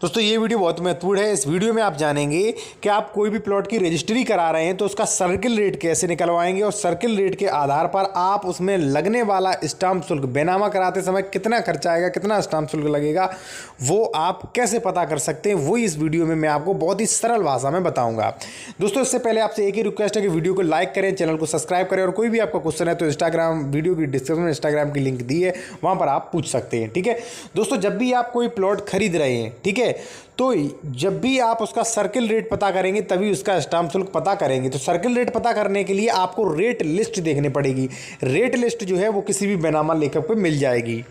दोस्तों ये वीडियो बहुत महत्वपूर्ण है। इस वीडियो में आप जानेंगे कि आप कोई भी प्लॉट की रजिस्ट्री करा रहे हैं तो उसका सर्किल रेट कैसे निकलवाएंगे और सर्किल रेट के आधार पर आप उसमें लगने वाला स्टाम्प शुल्क बेनामा कराते समय कितना खर्चा आएगा, कितना स्टाम्प शुल्क लगेगा, वो आप कैसे पता कर सकते हैं, वो इस वीडियो में मैं आपको बहुत ही सरल भाषा में बताऊँगा। दोस्तों इससे पहले आपसे एक ही रिक्वेस्ट है कि वीडियो को लाइक करें, चैनल को सब्सक्राइब करें और कोई भी आपका क्वेश्चन है तो इंस्टाग्राम वीडियो की डिस्क्रिप्शन में इंस्टाग्राम की लिंक दी है, वहाँ पर आप पूछ सकते हैं। ठीक है दोस्तों, जब भी आप कोई प्लॉट खरीद रहे हैं, ठीक है, तो जब भी आप उसका सर्किल रेट पता करेंगे तभी उसका स्टाम्प शुल्क पता करेंगे। तो सर्किल रेट पता करने के लिए आपको रेट लिस्ट देखनी पड़ेगी। रेट लिस्ट जो है वो किसी भी बेनामा लेखक पे मिल जाएगी।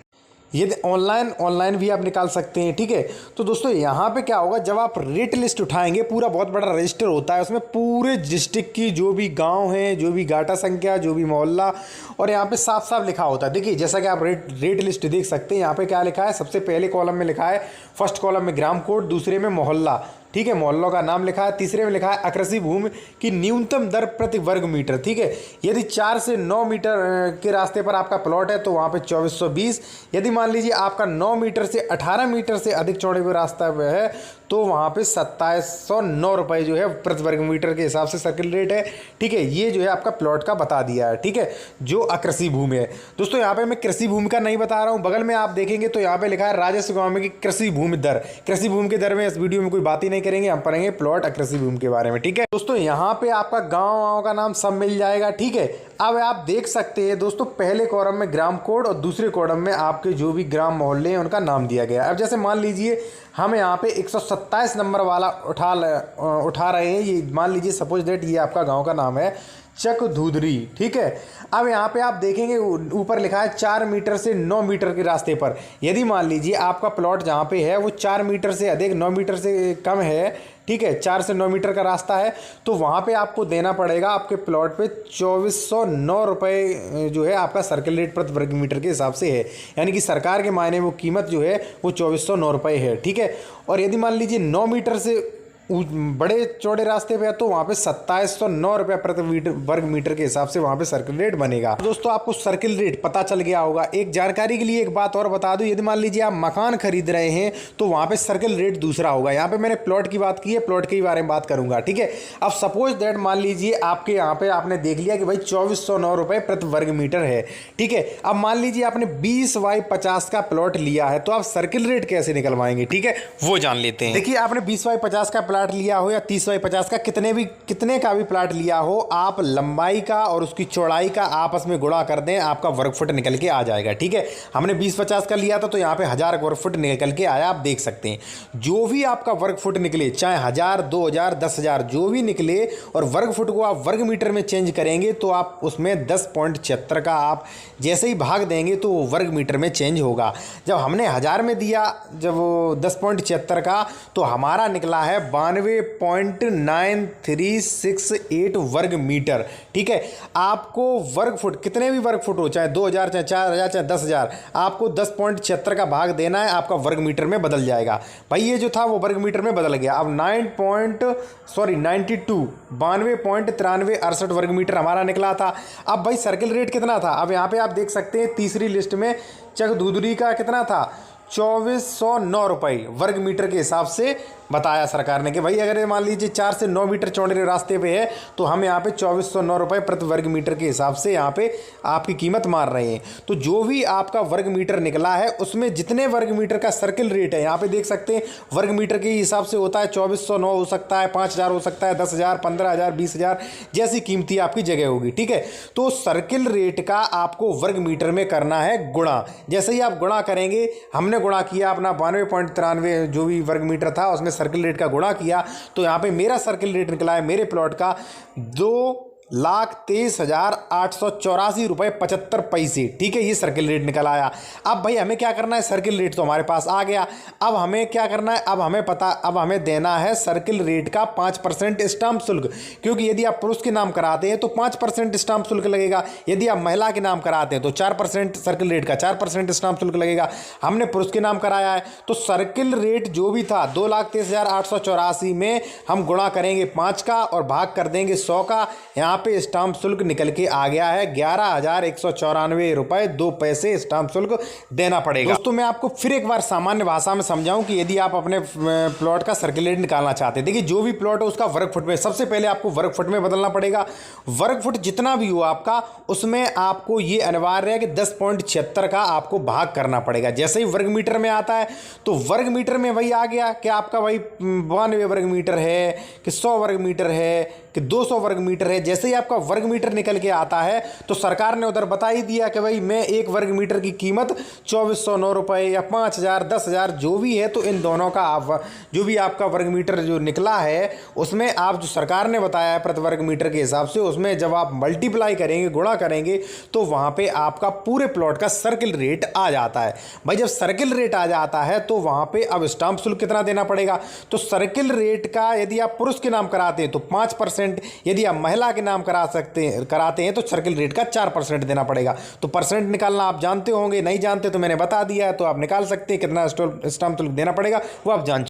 ये ऑनलाइन भी आप निकाल सकते हैं। ठीक है, तो दोस्तों यहाँ पे क्या होगा, जब आप रेट लिस्ट उठाएंगे, पूरा बहुत बड़ा रजिस्टर होता है, उसमें पूरे डिस्ट्रिक्ट की जो भी गांव हैं, जो भी गाटा संख्या, जो भी मोहल्ला, और यहाँ पे साफ साफ लिखा होता है। देखिए जैसा कि आप रेट लिस्ट देख सकते हैं, यहाँ पे क्या लिखा है, सबसे पहले कॉलम में लिखा है, फर्स्ट कॉलम में ग्राम कोड, दूसरे में मोहल्ला, ठीक है, मोहल्लों का नाम लिखा है, तीसरे में लिखा है अकृषि भूमि की न्यूनतम दर प्रति वर्ग मीटर। ठीक है, यदि 4 से 9 मीटर के रास्ते पर आपका प्लॉट है तो वहाँ पे 2420। यदि मान लीजिए आपका 9 मीटर से 18 मीटर से अधिक चौड़े हुए रास्ता है तो वहाँ पे 2709 रुपये जो है प्रति वर्ग मीटर के हिसाब से सर्किल रेट है। ठीक है, ये जो है आपका प्लॉट का बता दिया है। ठीक है, जो अकृषि भूमि है। दोस्तों यहाँ पे मैं कृषि भूमि का नहीं बता रहा हूँ, बगल में आप देखेंगे तो यहाँ पे लिखा है राजस्व गाँव में की कृषि भूमि दर। कृषि भूमि के दर में इस वीडियो में कोई बात ही नहीं करेंगे, हम पढ़ेंगे प्लॉट अकृषि भूमि के बारे में। ठीक है दोस्तों, यहाँ पे आपका गाँव का नाम सब मिल जाएगा। ठीक है, अब आप देख सकते हैं दोस्तों, पहले कॉलम में ग्राम कोड और दूसरे कॉलम में आपके जो भी ग्राम मोहल्ले हैं उनका नाम दिया गया। अब जैसे मान लीजिए हम यहाँ पे 127 नंबर वाला उठा रहे हैं, ये मान लीजिए सपोज दैट ये आपका गांव का नाम है चकधुधरी। ठीक है, अब यहाँ पे आप देखेंगे ऊपर लिखा है 4 मीटर से 9 मीटर के रास्ते पर। यदि मान लीजिए आपका प्लॉट जहाँ पे है वो 4 मीटर से अधिक 9 मीटर से कम है, ठीक है, 4 से 9 मीटर का रास्ता है, तो वहाँ पे आपको देना पड़ेगा आपके प्लॉट पे 2409 रुपये जो है आपका सर्किल रेट प्रति वर्ग मीटर के हिसाब से है। यानी कि सरकार के मायने में वो कीमत जो है वो 2409 रुपये है। ठीक है, और यदि मान लीजिए 9 मीटर से बड़े चौड़े रास्ते पे है तो वहाँ पे 2709 रुपये प्रति वर्ग मीटर के हिसाब से वहाँ पे सर्किल रेट बनेगा। दोस्तों आपको सर्किल रेट पता चल गया होगा। एक जानकारी के लिए एक बात और बता दूं, यदि मान लीजिए आप मकान खरीद रहे हैं तो वहाँ पे सर्किल रेट दूसरा होगा। यहाँ पे मैंने प्लॉट की बात की है, प्लॉट के बारे में बात करूंगा। ठीक है, अब सपोज दैट मान लीजिए आपके यहाँ पे आपने देख लिया कि भाई 2409 रुपये प्रति वर्ग मीटर है। ठीक है, अब मान लीजिए आपने 20x50 का प्लॉट लिया है तो आप सर्किल रेट कैसे निकलवाएंगे, ठीक है, वो जान लेते हैं। देखिए आपने 20x50 का प्लॉट लिया हो या 30x50 का, कितने का भी प्लॉट लिया हो, आप लंबाई का और उसकी चौड़ाई का आपस में गुणा कर दें, आपका वर्ग फुट निकल के आ जाएगा। ठीक है, हमने 20x50 का लिया था तो यहाँ पे 1000 वर्ग फुट निकल के आया। आप देख सकते हैं जो भी आपका वर्ग फुट निकले, चाहे 1000, 2000, 10,000 जो भी निकले, और वर्ग फुट को आप वर्ग मीटर में चेंज करेंगे तो आप उसमें 10.76 का आप जैसे ही भाग देंगे तो वो वर्ग मीटर में चेंज होगा। जब हमने 1000 में दिया, जब वो 10.76 का, तो हमारा निकला है 92.9368 वर्ग मीटर। ठीक है, आपको वर्ग फुट कितने भी वर्ग फुट हो, चाहे 2000, चाहे 4000, चाहे 10,000, आपको 10.76 का भाग देना है, आपका वर्ग मीटर में बदल जाएगा। भाई ये जो था वो वर्ग मीटर में बदल गया। अब 92.9368 वर्ग मीटर हमारा निकला था। अब भाई सर्किल रेट कितना था, अब यहाँ पे आप देख सकते हैं तीसरी लिस्ट में चकधुधरी का कितना था, 2409 रुपये वर्ग मीटर के हिसाब से बताया सरकार ने कि भाई अगर मान लीजिए 4 से 9 मीटर चौड़े रास्ते पे है तो हम यहाँ पे 2409 रुपये प्रति वर्ग मीटर के हिसाब से यहाँ पे आपकी कीमत मार रहे हैं। तो जो भी आपका वर्ग मीटर निकला है उसमें जितने वर्ग मीटर का सर्किल रेट है, यहाँ पे देख सकते हैं वर्ग मीटर के हिसाब से होता है। 2409 हो सकता है, 5000 हो सकता है, 10,000, 15,000, 20,000, जैसी कीमती आपकी जगह होगी। ठीक है, तो सर्किल रेट का आपको वर्ग मीटर में करना है गुणा। जैसे ही आप गुणा करेंगे, हमने गुणा किया अपना 92.93 जो भी वर्ग मीटर था उसमें सर्किल रेट का गुणा किया, तो यहाँ पे मेरा सर्किल रेट निकला है मेरे प्लॉट का 2,23,884 रुपये 75 पैसे। ठीक है, ये सर्किल रेट निकल आया। अब भाई हमें क्या करना है, सर्किल रेट तो हमारे पास आ गया, अब हमें क्या करना है, अब हमें देना है सर्किल रेट का 5% स्टाम्प शुल्क। क्योंकि यदि आप पुरुष के नाम कराते हैं तो 5% स्टाम्प शुल्क लगेगा, यदि आप महिला के नाम कराते हैं तो 4% सर्किल रेट का 4% स्टाम्प शुल्क लगेगा। हमने पुरुष के नाम कराया है तो सर्किल रेट जो भी था 2,23,884 में हम गुणा करेंगे 5 का और भाग कर देंगे 100 का। यहाँ पे स्टाम्प शुल्क निकल के आ गया है 11,194 रुपये 2 पैसे स्टाम्प शुल्क देना पड़ेगा। दोस्तों मैं आपको फिर एक बार सामान्य भाषा में समझाऊं कि यदि आप अपने प्लॉट का सर्किल रेट निकालना चाहते हैं, देखिए जो भी प्लॉट है उसका वर्ग फुट में, सबसे पहले आपको वर्ग फुट में बदलना पड़ेगा। वर्ग फुट जितना भी हो आपका, उसमें आपको ये अनिवार्य है कि 10.76 का आपको भाग करना पड़ेगा। जैसे ही वर्ग मीटर में आता है तो वर्ग मीटर में वही आ गया कि आपका वही 92 वर्ग मीटर है कि 100 वर्ग मीटर है कि 200 वर्ग मीटर है। जैसे ही आपका वर्ग मीटर निकल के आता है तो सरकार ने उधर बता ही दिया कि भाई मैं एक वर्ग मीटर की कीमत 2409 रुपये या 5000 10,000 जो भी है, तो इन दोनों का आप जो भी आपका वर्ग मीटर जो निकला है उसमें आप जो सरकार ने बताया है प्रति वर्ग मीटर के हिसाब से, उसमें जब आप मल्टीप्लाई करेंगे, गुणा करेंगे, तो वहाँ पे आपका पूरे प्लॉट का सर्किल रेट आ जाता है। भाई जब सर्किल रेट आ जाता है तो वहाँ पे अब स्टाम्प शुल्क कितना देना पड़ेगा, तो सर्किल रेट का यदि आप पुरुष के नाम कराते हैं तो 5%, यदि आप महिला के नाम कराते हैं तो सर्किल रेट का 4% देना पड़ेगा। तो परसेंट निकालना आप जानते होंगे, नहीं जानते तो मैंने बता दिया है, तो आप निकाल सकते हैं कितना स्टाम्प शुल्क देना पड़ेगा वो आप जान